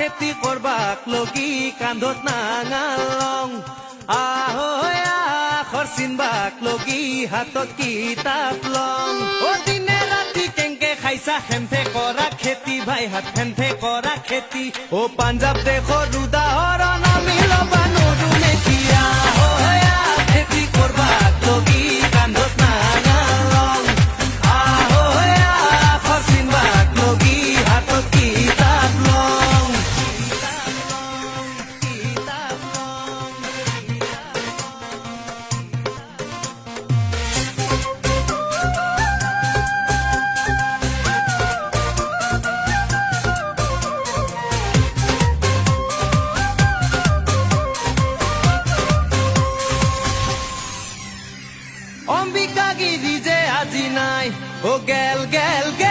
খেতি কৰবাক লগি কান্ধত নাঙালং আহৈ আখৰ চিনবাক লগি হাতত কিতাপ লং ও দিনে ৰাতি কেংকে খাইছা হেমফে কৰা খেতি ভাই হাত হেমফে কৰা খেতি ও পাঞ্জাব দেশৰ উদাহৰণ আমি ল'বা নৰো নেকি আহৈ খেতি কৰবাক লগি কান্ধত নাঙালং আহৈ আখৰ চিনবাক লগি হাতত কিতাপ লং অম্বিকা গিৰি যে আজি নাই ও গেল গেল গেল